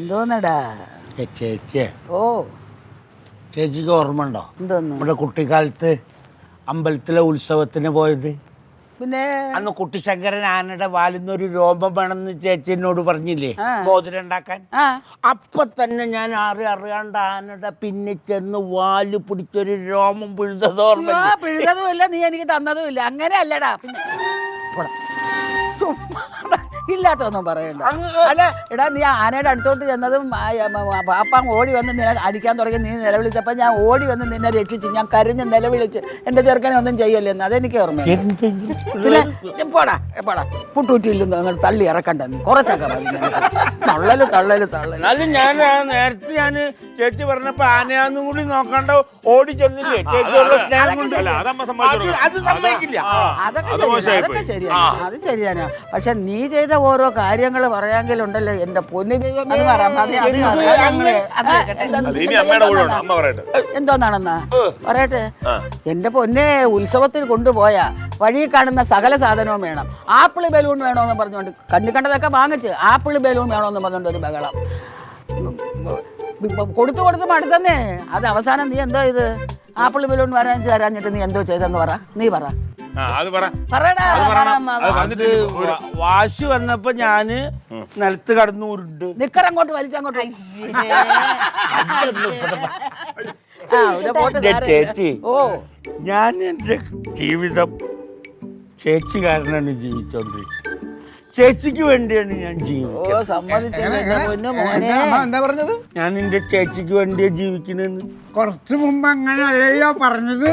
എന്തോന്നടാ ചേച്ചിയെ ഓ ചേച്ചിക്ക് ഓർമ്മ ഉണ്ടോ എന്തോന്ന് നമ്മുടെ കുട്ടിക്കാലത്ത് അമ്പലത്തിലെ ഉത്സവത്തിന് പോയത്? പിന്നെ അന്ന് കുട്ടിശങ്കരൻ ആനയുടെ വാലിന്നൊരു രോമം വേണമെന്ന് ചേച്ചി എന്നോട് പറഞ്ഞില്ലേ മോതിരം ഉണ്ടാക്കാൻ. അപ്പൊ തന്നെ ഞാൻ അറിയാണ്ട് ആനയുടെ പിന്നെ ചെന്ന് വാല് പിടിച്ചൊരു രോമം പിഴുതതുമില്ല നീ എനിക്ക് തന്നതുമില്ല. അങ്ങനെ അല്ലടാ. പിന്നെ ഇല്ലാത്തൊന്നും പറയണ്ട. അല്ല എടാ, നീ ആനയുടെ അടുത്തോട്ട് ചെന്നതും പാപ്പാൻ ഓടി വന്ന് നിന്നെ അടിക്കാൻ തുടങ്ങി. നീ നിലവിളിച്ചപ്പോൾ ഞാൻ ഓടി വന്ന് നിന്നെ രക്ഷിച്ച്. ഞാൻ കരഞ്ഞ് നിലവിളിച്ച് എൻ്റെ ചെറുക്കനെ ഒന്നും ചെയ്യല്ലെന്ന് അതെനിക്ക് ഓർമ്മ. പിന്നെ പോടാ പോടാ പുട്ടൂറ്റില്ലെന്ന് അങ്ങോട്ട് തള്ളി ഇറക്കണ്ട. നീ കുറച്ചൊക്കെ തള്ളല് തള്ളല് തള്ളല്. അത് ഞാൻ നേരത്തെ ഞാൻ ചേച്ചി പറഞ്ഞപ്പോ ആനയാന്നും കൂടി നോക്കാണ്ട് ഓടി ചെന്നില്ലേ ചേച്ചിയുള്ള സ്നേഹം കൊണ്ട്. അത് സമ്മതിക്കില്ല. അതൊക്കെ ശരിയാണ്, അത് ശരിയാണ്. പക്ഷെ നീ ചെയ്ത ഓരോ കാര്യങ്ങൾ പറയാമെങ്കിലുണ്ടല്ലോ എൻ്റെ പൊന്നു ദൈവമേ. എന്തോന്നാണെന്നാ പറയട്ടെ. എൻ്റെ പൊന്നെ, ഉത്സവത്തിൽ കൊണ്ടുപോയ വഴി കാണുന്ന സകല സാധനവും വേണം. ആപ്പിള് ബലൂൺ വേണമെന്ന് പറഞ്ഞുകൊണ്ട് കണ്ണി കണ്ടതൊക്കെ വാങ്ങിച്ച് ആപ്പിള് ബലൂൺ വേണമെന്ന് പറഞ്ഞുകൊണ്ട് ഒരു ബഹളം കൊടുത്തു മടുത്തന്നേ. അത് അവസാനം നീ എന്തോ ഇത് ആപ്പിള് ബലൂൺ വരാൻ തരാഞ്ഞിട്ട് നീ എന്തോ ചെയ്തെന്ന് പറ. നീ പറ. വാശി വന്നപ്പോ ഞാന് നിലത്ത് കടന്നൂരുണ്ട്. നിക്കറങ്ങോട്ട് വലിച്ചങ്ങോട്ട്. ചേച്ചി, ഞാൻ എന്റെ ജീവിതം ചേച്ചി കാരണമാണ് ജീവിച്ചോണ്ടിരിക്കുന്നത്. ചേച്ചിക്ക് വേണ്ടിയാണ് ഞാൻ ജീവിക്കുന്നത്. ഞാൻ എന്റെ ചേച്ചിക്ക് വേണ്ടിയാ ജീവിക്കണെന്ന്. കുറച്ചു മുമ്പ് അങ്ങനെ അല്ലല്ലോ പറഞ്ഞത്.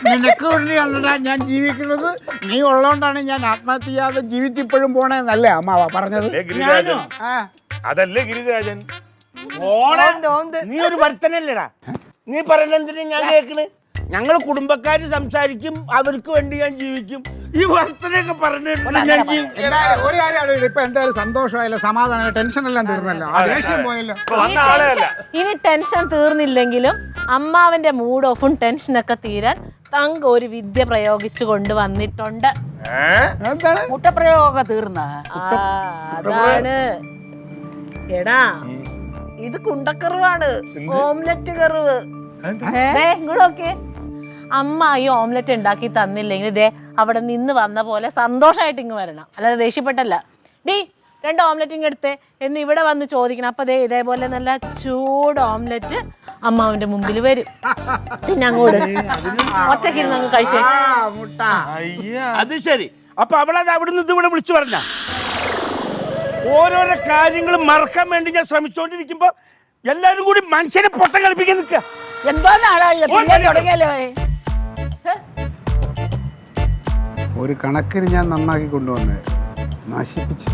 നിനക്ക് വേണ്ടിയല്ലടാ ഞാൻ ജീവിക്കുന്നത്. നീ ഉള്ളതുകൊണ്ടാണ് ഞാൻ ആത്മഹത്യ ചെയ്യാതെ ജീവിച്ചിപ്പോഴും പോണേന്നല്ലേ അമ്മാവ പറഞ്ഞത്? അതല്ലേ ഗിരിരാജൻ. നീ ഒരു വർത്തനല്ലേടാ. നീ പറയണെന്തിനാ ഞാൻ കേൾക്കണ്? ഞങ്ങൾ കുടുംബക്കാര് സംസാരിക്കും, അവർക്ക് വേണ്ടി ഞാൻ ജീവിക്കും. ഈ വർത്തനൊക്കെ പറഞ്ഞിട്ടുണ്ട്. ഒരു കാര്യം ഇപ്പൊ എന്തായാലും സന്തോഷമായല്ലോ, സമാധാനം, ടെൻഷൻ എല്ലാം തീർന്നല്ലോ, ദേഷ്യം പോയല്ലോ. ഇനി ടെൻഷൻ തീർന്നില്ലെങ്കിലും അമ്മാവന്റെ മൂഡ് ഓഫും ടെൻഷനൊക്കെ തീരാൻ തങ്ക ഒരു വിദ്യ പ്രയോഗിച്ചു കൊണ്ടുവന്നിട്ടുണ്ട്. മുട്ടപ്രയോഗമൊക്കെ തീർന്ന അതാണ്. എടാ, ഇത് കുണ്ടക്കറിവാണ്, ഓംലെറ്റ് കറിവ്. ഇങ്ങോട്ടൊക്കെ അമ്മ ഈ ഓംലെറ്റ് ഉണ്ടാക്കി തന്നില്ലെങ്കിൽ ദേ അവിടെ നിന്ന് വന്ന പോലെ സന്തോഷമായിട്ട് ഇങ്ങ് വരണം, അല്ലാതെ ദേഷ്യപ്പെട്ടല്ല. ഡീ 2 ഓംലെറ്റ് ഇങ്ങ് എടുത്തേ എന്ന് ഇവിടെ വന്ന് ചോദിക്കണം. അപ്പൊ ദേ ഇതേപോലെ നല്ല ചൂട് ഓംലെറ്റ് അമ്മാവിന്റെ മുമ്പിൽ വരും. പിന്നെ അങ്ങോട്ട് ഒറ്റക്കിരുന്ന് അങ്ങ് കഴിച്ചേ. അത് ശരി. അപ്പൊ അവളത് അവിടുന്ന് ഇതിവിടെ വിളിച്ചു പറഞ്ഞ ഓരോരോ കാര്യങ്ങൾ മറക്കാൻ വേണ്ടി ഞാൻ ശ്രമിച്ചോണ്ടിരിക്കുമ്പോ എല്ലാരും കൂടി മനുഷ്യനെ പൊട്ടം കളിപ്പിക്കാൻ നിൽക്കുക. എന്തോന്നാടാ തുടങ്ങിയല്ലേ? ഒരു കണക്കിന് ഞാൻ നന്നാക്കി കൊണ്ടുവന്നത് നശിപ്പിച്ചു.